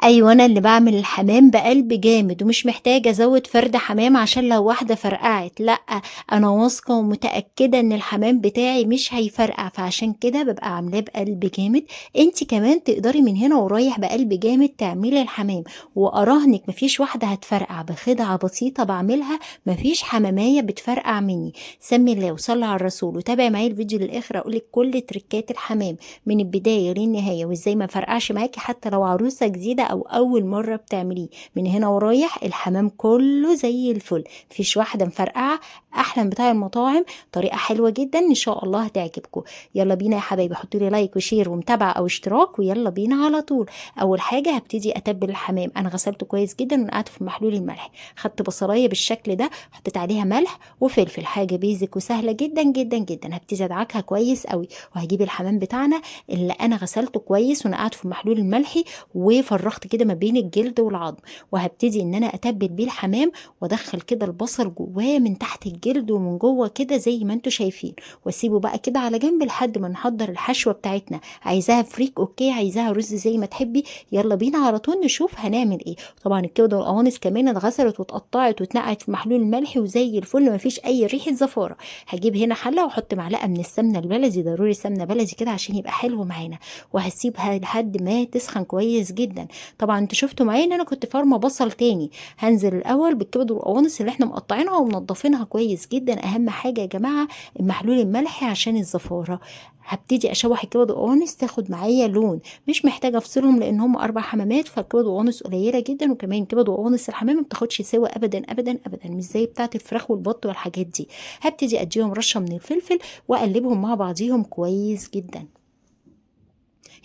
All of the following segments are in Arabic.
أيوه، أنا اللي باعمل الحمام بقلب جامد، ومش محتاجة أزوّد فرد حمام عشان لو واحدة فرقعت، لأ، أنا واثقة ومتأكدة إن الحمام بتاعي مش هيفرقع، فعشان كده بابقى عاملاه بقلب جامد. أنتِ كمان تقدري من هنا ورايح بقلب جامد تعملي الحمام، وأراهنِك ما فيش واحدة هتفرقع، بخدعة بسيطة باعملها ما فيش حمامية بتفرقع مني. سمي الله وصلّي على الرسول، وتابعي معايا الفيديو للآخر أقول لِك كل تريكات الحمام من البداية للنهاية، وإزاي ما يفرقعش معاكِ حتى لو عروسة جديدة أو أول مرة بتعمليه. من هنا ورايح الحمام كله زي الفل، مفيش واحدة مفرقعة، أحلى من بتاع المطاعم. طريقة حلوة جدا إن شاء الله هتعجبكم. يلا بينا يا حبايبي، حطوا لي لايك وشير ومتابعة أو اشتراك، ويلا بينا على طول. أول حاجة هبتدي أتبل الحمام، أنا غسلته كويس جدا ونقعته في محلول الملح. خدت بصلاية بالشكل ده، حطيت عليها ملح وفلفل، حاجة بيزك وسهلة جدا جدا جدا. هبتدي أدعكها كويس قوي، وهجيب الحمام بتاعنا اللي أنا غسلته كويس ونقعته في المحلول الملحي، وفرّغت كده ما بين الجلد والعضم، وهابتدي إن أنا أتبِّل بيه الحمام، وأدخّل كده البصل جوّاه من تحت الجلد ومن جوّه كده زي ما أنتم شايفين، وأسيبه بقى كده على جنب لحد ما نحضّر الحشوة بتاعتنا. عايزاها فريك أوكي، عايزاها رز زي ما تحبي، يالّا بينا على طول نشوف هنعمل إيه. طبعًا الكبدة والقوانص كمان اتغسلت واتقطّعت واتنقعت في المحلول الملحي وزي الفل، ما فيش أي ريحة زفارة. هاجيب هنا حلة وأحط معلقة من السمنة البلدي، ضروري سمنة بلدي كده عشان يبقى حلو معانا، وهاسيبها لحد ما تسخن كويس جدًا. طبعًا أنتم شفتوا معايا إن أنا كنت فارمة بصل تاني. هانزل الأول بالكبد والقوانص اللي إحنا مقطعينها ومنضفينها كويس جدًا، أهم حاجة يا جماعة المحلول الملحي عشان الزفارة. هابتدي أشوّح الكبد والقوانص تاخد معايا لون، مش محتاجة أفصلهم لإن هم 4 حمامات، فالكبد والقوانص قليلة جدًا، وكمان كبد وقوانص الحمام ما بتاخدش سوا أبدًا، أبدًا، أبدًا، مش زي بتاعة الفراخ والبط والحاجات دي. هابتدي أدّيهم رشة من الفلفل وأقلّبهم مع بعضيهم كويس جدًا.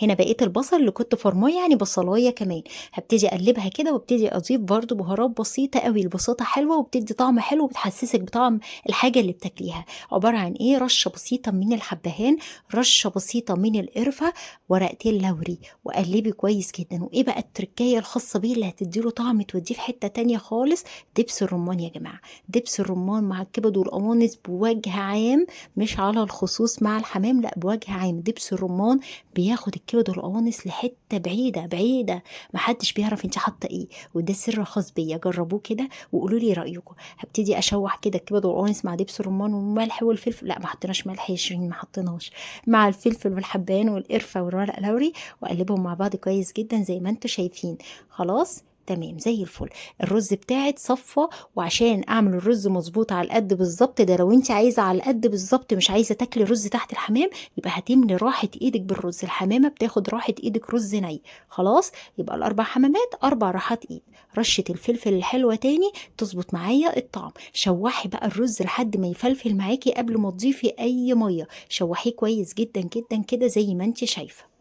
هنا بقيت البصل اللي كنت فرماه يعني بصلاية كمان، هابتدي أقلّبها كده وابتدي أضيف برضه بهارات بسيطة أوي، البساطة حلوة وبتدّي طعم حلو وبتحسّسِك بطعم الحاجة اللي بتاكليها. عبارة عن إيه، رشة بسيطة من الحبهان، رشة بسيطة من القرفة، ورقتين لوري، وقلّبي كويس جدًا. وإيه بقى التركاية الخاصة بيه اللي هتدّي له طعم توديه في حتة تانية خالص، دبس الرمان يا جماعة. دبس الرمان مع الكبد والقوانص بوجه عام، مش على الخصوص مع الحمام، لأ بوجه عام. دبس الرمان بياخد الكبد والقوانص لحتة بعيدة بعيدة، ما حدش بيعرف انت حاطه ايه، وده سر خاص بيا. جربوه كده وقولوا لي رايكم. هبتدي اشوح كده الكبد والقوانص مع دبس الرمان والملح والفلفل، لا ما حطيناش ملح يا شيرين، ما حطيناش، مع الفلفل والحبان والقرفه والورق لوري، واقلبهم مع بعض كويس جدا زي ما انتم شايفين. خلاص تمام زي الفل. الرز بتاعي اتصفى، وعشان اعمل الرز مظبوط على القد بالظبط ده، لو انت عايزه على القد بالظبط مش عايزه تاكلي رز تحت الحمام، يبقى هتملي راحة ايدك بالرز. الحمامة بتاخد راحة ايدك رز ني. خلاص يبقى الاربع حمامات 4 راحات ايد. رشة الفلفل الحلوة تاني تظبط معايا الطعم. شوحي بقى الرز لحد ما يفلفل معاكي قبل ما تضيفي اي مية، شوحيه كويس جدا جدا كده زي ما انت شايفة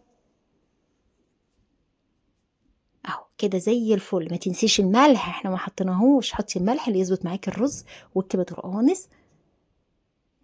اهو كده زي الفل. ما تنسيش الملح، احنا ما حطيناهوش، حطي الملح اللي يظبط معاكي الرز والكبد والقوانص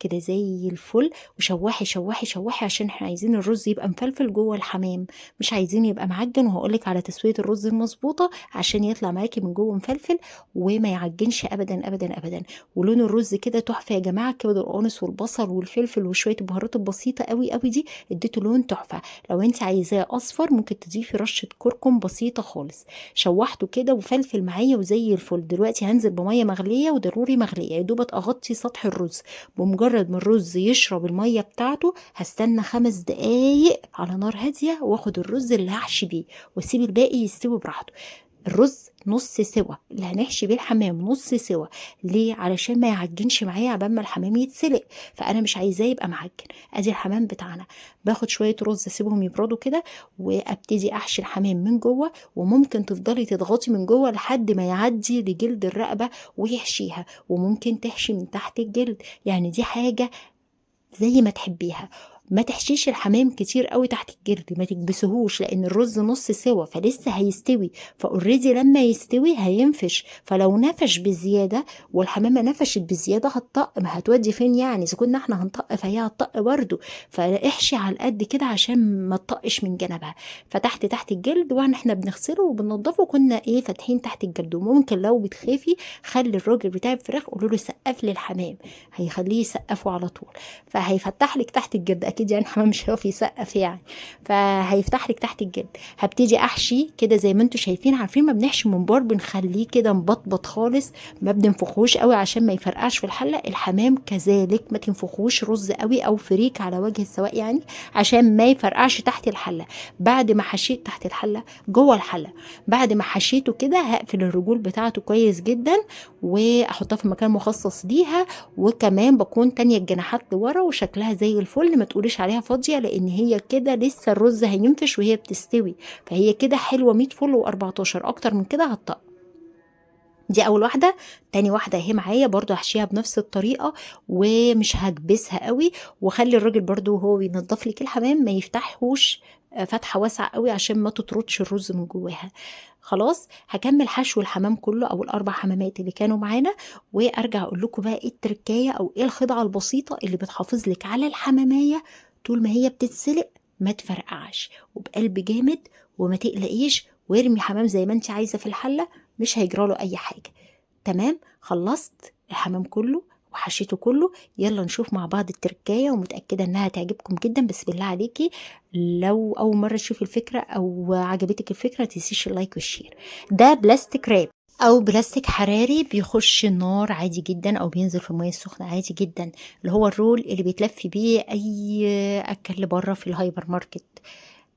كده زي الفل. وشوحي شوحي شوحي عشان احنا عايزين الرز يبقى مفلفل جوه الحمام، مش عايزين يبقى معجن. وهقولك على تسوية الرز المظبوطة عشان يطلع معاكي من جوه مفلفل وما يعجنش ابدا ابدا ابدا. ولون الرز كده تحفة يا جماعة، كبد القوانص والبصل والفلفل وشوية البهارات البسيطة قوي قوي دي اديته لون تحفة. لو انت عايزاه اصفر ممكن تضيفي رشة كركم بسيطة خالص. شوحته كده وفلفل معايا وزي الفل. دلوقتي هنزل بمية مغلية، وضروري مغلية، يا دوبك اغطي سطح الرز. بمجرد ما الرز يشرب المية بتاعته هستنى 5 دقايق على نار هادية، واخد الرز اللي هحشي بيه واسيب الباقي يستوي براحته. الرز نص سوا اللي هنحشي بيه الحمام، نص سوا. ليه؟ علشان ما يعجنش معايا عبال ما الحمام يتسلق، فانا مش عايزاه يبقى معجن. ادي الحمام بتاعنا. باخد شويه رز اسيبهم يبردوا كده، وابتدي احشي الحمام من جوه. وممكن تفضلي تضغطي من جوه لحد ما يعدي لجلد الرقبه ويحشيها، وممكن تحشي من تحت الجلد، يعني دي حاجة زي ما تحبيها. ما تحشيش الحمام كتير قوي تحت الجلد، ما تكبسهوش لان الرز نص سوا فلسه هيستوي، فاوريدي لما يستوي هينفش. فلو نفش بزياده والحمامه نفشت بزياده هتطق، ما هتودي فين يعني؟ اذا كنا احنا هنطق فهي هتطق برضو. فاحشي على القد كده عشان ما تطقش من جنبها. فتحت تحت الجلد، واحنا بنغسله وبننضفه كنا ايه فاتحين تحت الجلد. وممكن لو بتخافي خلي الراجل بتاع الفراخ قولوا له سقف لي الحمام، هيخليه يسقفه على طول، فهيفتح لك تحت الجلد. اكيد يعني الحمام مش هيقف يسقف يعني، فهيفتح لك تحت الجلد. هبتدي احشي كده زي ما انتم شايفين. عارفين ما بنحشي ممبار بنخليه كده مبطبط خالص، ما بننفخوش قوي عشان ما يفرقعش في الحله. الحمام كذلك ما تنفخوش رز قوي او فريك على وجه السواء يعني، عشان ما يفرقعش تحت الحله. بعد ما حشيت تحت الحله، جوه الحله بعد ما حشيته كده هقفل الرجول بتاعته كويس جدا، واحطها في مكان مخصص ليها. وكمان بكون تانية الجناحات لورا وشكلها زي الفل، ما تقوليش عليها فاضيه، لان هي كده لسه الرز هينفش وهي بتستوي، فهي كده حلوه 100 فل و14. اكتر من كده هتطق. دي اول واحده. تاني واحده اهي معايا برضو هحشيها بنفس الطريقه، ومش هكبسها قوي. وخلي الراجل برضو وهو بينضف لك الحمام ما يفتحوش فتحه واسعه قوي عشان ما تطردش الرز من جواها. خلاص هكمل حشو الحمام كله او الاربع حمامات اللي كانوا معانا، وارجع اقول لكم بقى ايه التركايه او ايه الخدعه البسيطه اللي بتحافظ لك على الحماميه طول ما هي بتتسلق ما تفرقعش، وبقلب جامد، وما تقلقيش، وارمي حمام زي ما انت عايزه في الحله، مش هيجراله اي حاجه. تمام، خلصت الحمام كله وحشيته كله. يلا نشوف مع بعض التركايه، ومتاكده انها تعجبكم جدا. بس بالله عليكي لو اول مره تشوفي الفكره او عجبتك الفكره تنسيش اللايك والشير. ده بلاستيك راب او بلاستيك حراري بيخش النار عادي جدا، او بينزل في الميه السخنه عادي جدا، اللي هو الرول اللي بيتلف بيه اي اكل بره في الهايبر ماركت.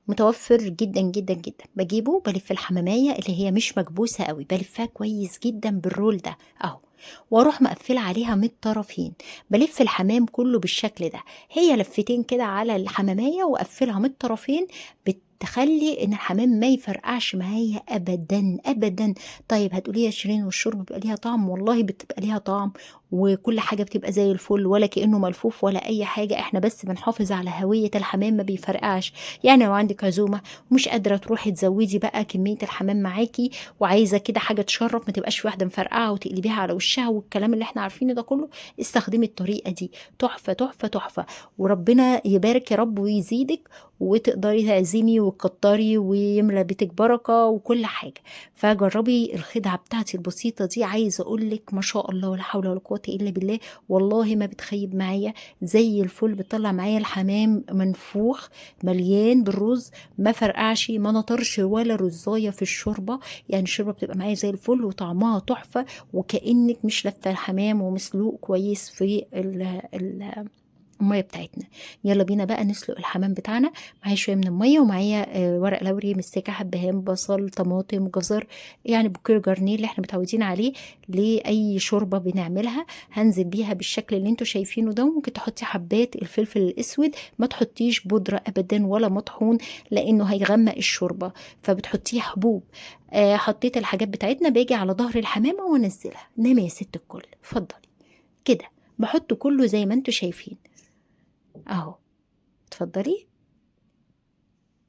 متوفر جدا جدا جدا. بجيبه بلف الحمامية اللي هي مش مكبوسة قوي، بلفها كويس جدا بالرول ده اهو، واروح مقفلة عليها من الطرفين. بلف الحمام كله بالشكل ده، هي لفتين كده على الحمامية وقفلها من الطرفين، بتخلي ان الحمام ما يفرقعش معايا ابدا ابدا. طيب هتقولي يا شيرين والشرب بيبقى ليها طعم؟ والله بتبقى ليها طعم، وكل حاجة بتبقى زي الفل، ولا كأنه ملفوف ولا اي حاجة. احنا بس بنحافظ على هوية الحمام ما بيفرقعش. يعني لو عندك عزومة ومش قادرة تروحي تزودي بقى كمية الحمام معاكي، وعايزة كده حاجة تشرف، ما تبقاش واحدة مفرقعة وتقلبيها على وشها والكلام اللي احنا عارفينه ده كله، استخدمي الطريقة دي. تحفة تحفة تحفة، وربنا يبارك يا رب ويزيدك، وتقدري تعزمي وتكتري ويملى بيتك بركة وكل حاجة. فجربي الخدعة بتاعتي البسيطة دي. عايزة اقولك ما شاء الله ولا حول ولا قوة الا بالله، والله ما بتخيب معايا، زي الفل. بتطلع معايا الحمام منفوخ مليان بالرز، ما فرقعش، ما نطرش ولا رزايه في الشوربه. يعني الشوربه بتبقى معايا زي الفل وطعمها تحفه، وكأنك مش لفه الحمام ومسلوق كويس في الميه بتاعتنا. يلا بينا بقى نسلق الحمام بتاعنا. معايا شويه من الميه، ومعايا ورق لوري، مستكه، حبهان، بصل، طماطم، جزر، يعني بوكيه جرنيه اللي احنا متعودين عليه لاي شوربه بنعملها. هنزل بيها بالشكل اللي انتوا شايفينه ده. ممكن تحطي حبات الفلفل الاسود، ما تحطيش بودره ابدا ولا مطحون، لانه هيغمق الشوربه، فبتحطيه حبوب. حطيت الحاجات بتاعتنا، باجي على ظهر الحمامه وانزلها. نامي يا ست الكل، اتفضلي كده. بحط كله زي ما انتوا شايفين اهو، اتفضلي.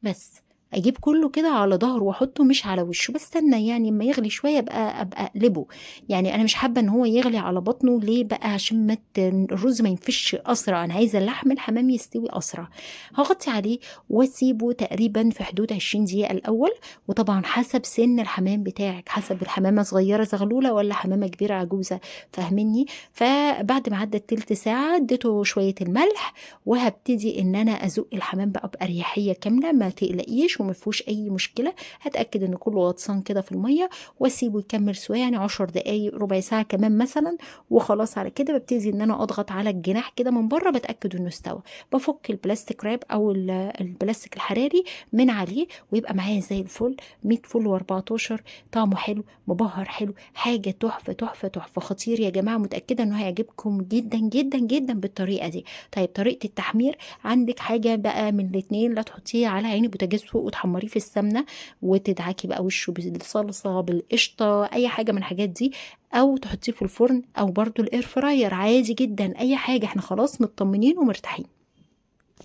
بس اجيب كله كده على ظهره واحطه مش على وشه، بستنى يعني اما يغلي شويه ابقى اقلبه. يعني انا مش حابه ان هو يغلي على بطنه. ليه بقى؟ عشان الرز ما ينفش اسرع، انا عايزه اللحم الحمام يستوي اسرع. هغطي عليه واسيبه تقريبا في حدود 20 دقيقه الاول. وطبعا حسب سن الحمام بتاعك، حسب الحمامه صغيره زغلوله ولا حمامه كبيره عجوزه، فاهمني؟ فبعد ما عدت تلت ساعه اديته شويه الملح، وهبتدي ان انا ازق الحمام بقى باريحيه كامله، ما تقلقيش وما فيهوش اي مشكله. هتاكد ان كله غطسان كده في الميه، واسيبه يكمل سواء يعني 10 دقايق ربع ساعه كمان مثلا. وخلاص على كده ببتدي ان انا اضغط على الجناح كده من بره، بتاكد انه استوى. بفك البلاستيك راب او البلاستيك الحراري من عليه، ويبقى معايا زي الفل 100 فل و14. طعمه حلو، مبهر حلو، حاجه تحفه تحفه تحفه، خطير يا جماعه. متاكده انه هيعجبكم جدا جدا جدا بالطريقه دي. طيب طريقه التحمير، عندك حاجه بقى من الاتنين، لا تحطيه على عين بوتاجاز فوق وتحمريه في السمنه وتدعكي بقى وشه بالصلصه بالقشطه، اي حاجه من الحاجات دي، او تحطيه في الفرن، او برضو الاير فراير عادي جدا. اي حاجه، احنا خلاص مطمنين ومرتاحين.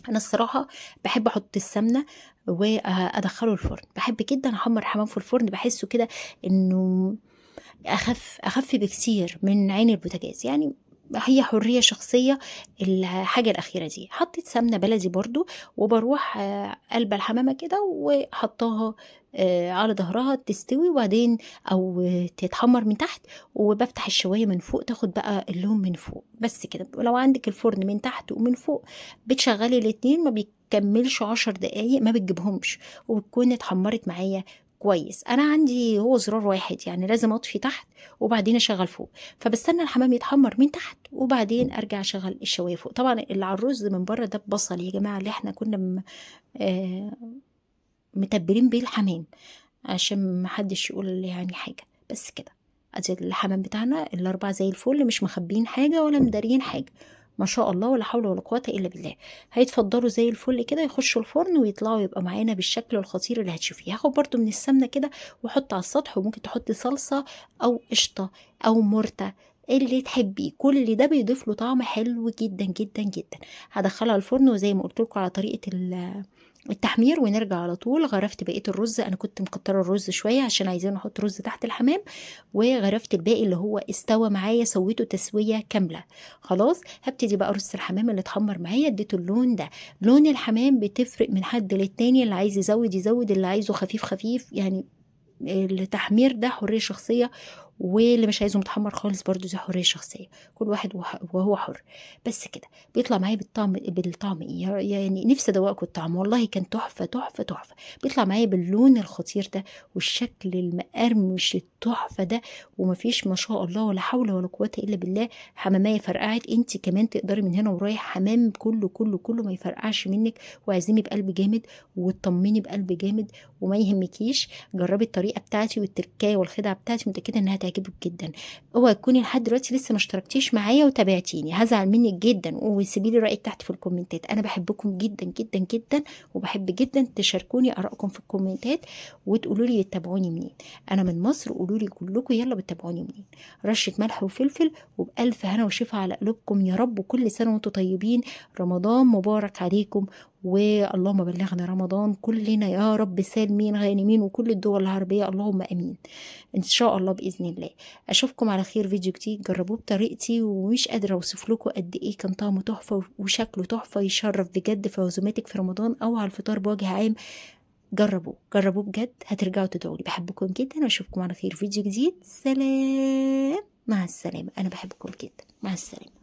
انا الصراحه بحب احط السمنه وادخله الفرن. بحب جدا احمر حمام في الفرن، بحسه كده انه اخف بكتير من عين البوتاجاز يعني. هي حرية شخصية. الحاجة الأخيرة دي حطيت سمنة بلدي برضو، وبروح قلب الحمامة كده وحطاها على ضهرها تستوي وبعدين أو تتحمر من تحت، وبفتح الشواية من فوق تاخد بقى اللون من فوق بس كده. ولو عندك الفرن من تحت ومن فوق بتشغلي الاتنين، ما بيكملش 10 دقايق ما بتجيبهمش، وبتكون اتحمرت معايا كويس. انا عندي هو زرار واحد، يعني لازم اطفي تحت وبعدين اشغل فوق، فبستنى الحمام يتحمر من تحت وبعدين ارجع اشغل الشوايه فوق. طبعا اللي على الرز من بره ده ببصل يا جماعه، اللي احنا كنا آه متبلين بيه الحمام عشان محدش يقول يعني حاجه. بس كده، ادي الحمام بتاعنا الاربعه زي الفل، مش مخبيين حاجه ولا مداريين حاجه، ما شاء الله ولا حول ولا قوه الا بالله. هيتفضلوا زي الفل كده، يخشوا الفرن ويطلعوا يبقى معانا بالشكل الخطير اللي هتشوفيه. هاخد برضو من السمنه كده واحط على السطح، وممكن تحطي صلصه او قشطه او مرته اللي تحبيه، كل ده بيضيف له طعم حلو جدا جدا جدا. هدخلها الفرن، وزي ما قلت لكم على طريقه التحمير، ونرجع على طول. غرفت بقيه الرز، انا كنت مكتره الرز شويه عشان عايزين احط رز تحت الحمام، وغرفت الباقي اللي هو استوى معايا، سويته تسويه كامله. خلاص هبتدي بقى ارص الحمام اللي اتحمر معايا، اديته اللون ده. لون الحمام بتفرق من حد للتاني، اللي عايز يزود يزود، اللي عايزه خفيف خفيف يعني. التحمير ده حرية شخصية، واللي مش عايزه متحمر خالص برضو دي حرية شخصية، كل واحد وهو حر. بس كده بيطلع معايا بالطعم ايه يعني، نفسي ادوقكم الطعم، والله كان تحفة تحفة تحفة. بيطلع معايا باللون الخطير ده والشكل المقرمش التحفة ده، ومفيش ما شاء الله ولا حول ولا قوة الا بالله حمامية فرقعت. انت كمان تقدري من هنا ورايح حمام كله كله كله ما يفرقعش منك، واعزمي بقلب جامد وتطمني بقلب جامد وما يهمكيش. جربي الطريقه بتاعتي والتركايه والخدعه بتاعتي، متاكده انها تعجبك جدا. اوعي تكوني لحد دلوقتي لسه ما اشتركتيش معايا وتابعتيني، هزعل منك جدا. وسيبي لي رايك تحت في الكومنتات، انا بحبكم جدا جدا جدا، وبحب جدا تشاركوني ارائكم في الكومنتات وتقولوا لي بتتابعوني منين. انا من مصر، قولوا لي كلكم يلا بتتابعوني منين. رشه ملح وفلفل، وبالف هنا وشفا على قلوبكم يا رب، وكل سنه وانتم طيبين. رمضان مبارك عليكم، واللهم بلغنا رمضان كلنا يا رب سالمين غانمين، وكل الدول العربية اللهم امين ان شاء الله باذن الله. اشوفكم على خير، فيديو جديد جربوه بطريقتي، ومش قادره اوصف لكم قد ايه كان طعمه تحفه وشكله تحفه، يشرف بجد في عزوماتك في رمضان او على الفطار بوجه عام. جربوه جربوه بجد، هترجعوا تدعوا لي. بحبكم جدا، واشوفكم على خير فيديو جديد. سلام، مع السلامه، انا بحبكم جدا، مع السلامه.